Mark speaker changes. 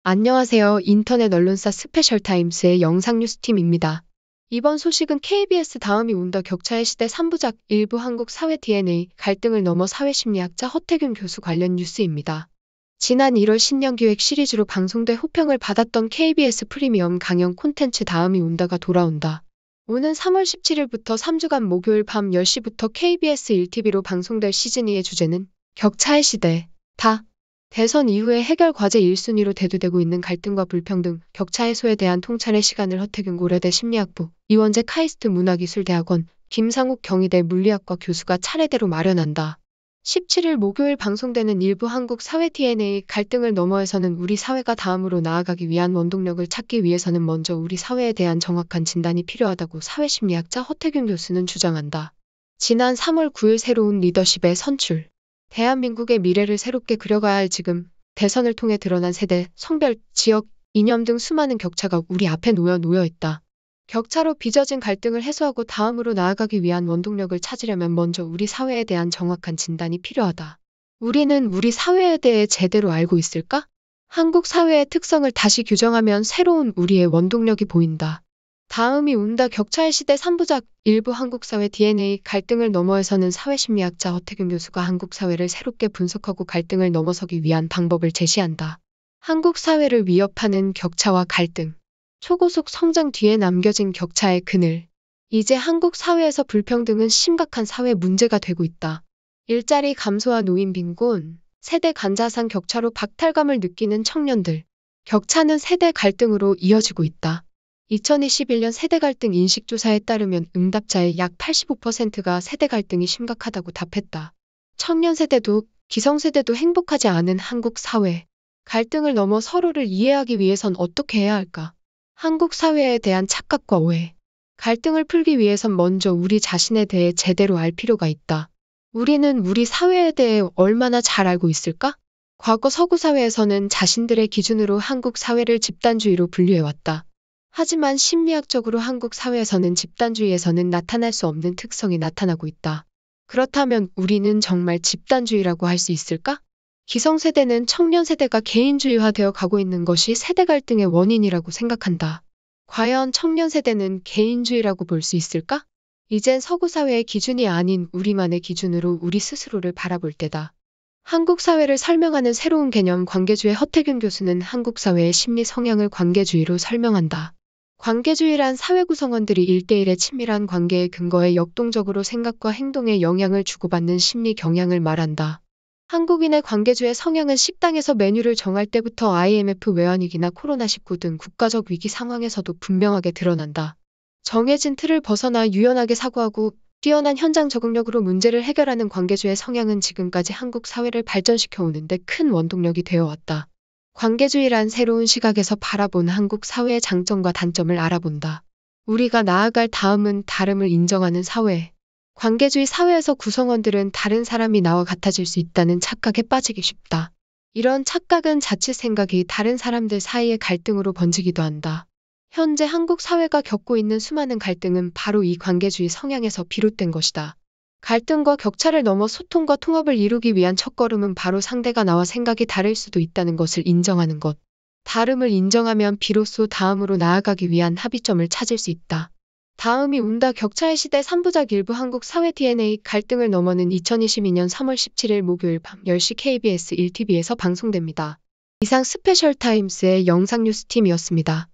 Speaker 1: 안녕하세요. 인터넷 언론사 스페셜타임스의 영상뉴스팀입니다. 이번 소식은 KBS 다음이 운다 격차의 시대 3부작 일부 한국 사회 DNA 갈등을 넘어 사회심리학자 허태균 교수 관련 뉴스입니다. 지난 1월 신년기획 시리즈로 방송돼 호평을 받았던 KBS 프리미엄 강연 콘텐츠 다음이 운다가 돌아온다. 오는 3월 17일부터 3주간 목요일 밤 10시부터 KBS 1TV로 방송될 시즌2의 주제는 격차의 시대다. 대선 이후에 해결 과제 1순위로 대두되고 있는 갈등과 불평등, 격차 해소에 대한 통찰의 시간을 허태균 고려대 심리학부, 이원재 카이스트 문화기술대학원, 김상욱 경희대 물리학과 교수가 차례대로 마련한다. 17일 목요일 방송되는 일부 한국 사회 DNA 갈등을 너머에서는 우리 사회가 다음으로 나아가기 위한 원동력을 찾기 위해서는 먼저 우리 사회에 대한 정확한 진단이 필요하다고 사회심리학자 허태균 교수는 주장한다. 지난 3월 9일 새로운 리더십의 선출. 대한민국의 미래를 새롭게 그려가야 할 지금, 대선을 통해 드러난 세대, 성별, 지역, 이념 등 수많은 격차가 우리 앞에 놓여 있다. 격차로 빚어진 갈등을 해소하고 다음으로 나아가기 위한 원동력을 찾으려면 먼저 우리 사회에 대한 정확한 진단이 필요하다. 우리는 우리 사회에 대해 제대로 알고 있을까? 한국 사회의 특성을 다시 규정하면 새로운 우리의 원동력이 보인다. 다음이 운다 격차의 시대 3부작 일부 한국사회 DNA 갈등을 너머에서는 사회심리학자 허태균 교수가 한국 사회를 새롭게 분석하고 갈등을 넘어서기 위한 방법을 제시한다. 한국 사회를 위협하는 격차와 갈등. 초고속 성장 뒤에 남겨진 격차의 그늘. 이제 한국 사회에서 불평등은 심각한 사회 문제가 되고 있다. 일자리 감소와 노인 빈곤, 세대 간 자산 격차로 박탈감을 느끼는 청년들. 격차는 세대 갈등으로 이어지고 있다. 2021년 세대 갈등 인식조사에 따르면 응답자의 약 85%가 세대 갈등이 심각하다고 답했다. 청년 세대도 기성세대도 행복하지 않은 한국 사회. 갈등을 넘어 서로를 이해하기 위해선 어떻게 해야 할까? 한국 사회에 대한 착각과 오해. 갈등을 풀기 위해선 먼저 우리 자신에 대해 제대로 알 필요가 있다. 우리는 우리 사회에 대해 얼마나 잘 알고 있을까? 과거 서구 사회에서는 자신들의 기준으로 한국 사회를 집단주의로 분류해왔다. 하지만 심리학적으로 한국 사회에서는 집단주의에서는 나타날 수 없는 특성이 나타나고 있다. 그렇다면 우리는 정말 집단주의라고 할 수 있을까? 기성세대는 청년세대가 개인주의화되어 가고 있는 것이 세대 갈등의 원인이라고 생각한다. 과연 청년세대는 개인주의라고 볼 수 있을까? 이젠 서구 사회의 기준이 아닌 우리만의 기준으로 우리 스스로를 바라볼 때다. 한국 사회를 설명하는 새로운 개념 관계주의 허태균 교수는 한국 사회의 심리 성향을 관계주의로 설명한다. 관계주의란 사회 구성원들이 1대1의 친밀한 관계에 근거해 역동적으로 생각과 행동에 영향을 주고받는 심리 경향을 말한다. 한국인의 관계주의 성향은 식당에서 메뉴를 정할 때부터 IMF 외환위기나 코로나19 등 국가적 위기 상황에서도 분명하게 드러난다. 정해진 틀을 벗어나 유연하게 사고하고 뛰어난 현장 적응력으로 문제를 해결하는 관계주의 성향은 지금까지 한국 사회를 발전시켜 오는데 큰 원동력이 되어 왔다. 관계주의란 새로운 시각에서 바라본 한국 사회의 장점과 단점을 알아본다. 우리가 나아갈 다음은 다름을 인정하는 사회. 관계주의 사회에서 구성원들은 다른 사람이 나와 같아질 수 있다는 착각에 빠지기 쉽다. 이런 착각은 자칫 생각이 다른 사람들 사이의 갈등으로 번지기도 한다. 현재 한국 사회가 겪고 있는 수많은 갈등은 바로 이 관계주의 성향에서 비롯된 것이다. 갈등과 격차를 넘어 소통과 통합을 이루기 위한 첫걸음은 바로 상대가 나와 생각이 다를 수도 있다는 것을 인정하는 것. 다름을 인정하면 비로소 다음으로 나아가기 위한 합의점을 찾을 수 있다. 다음이 운다 격차의 시대 3부작 일부 한국 사회 DNA 갈등을 넘어는 2022년 3월 17일 목요일 밤 10시 KBS 1TV에서 방송됩니다. 이상 스페셜타임스의 영상뉴스팀이었습니다.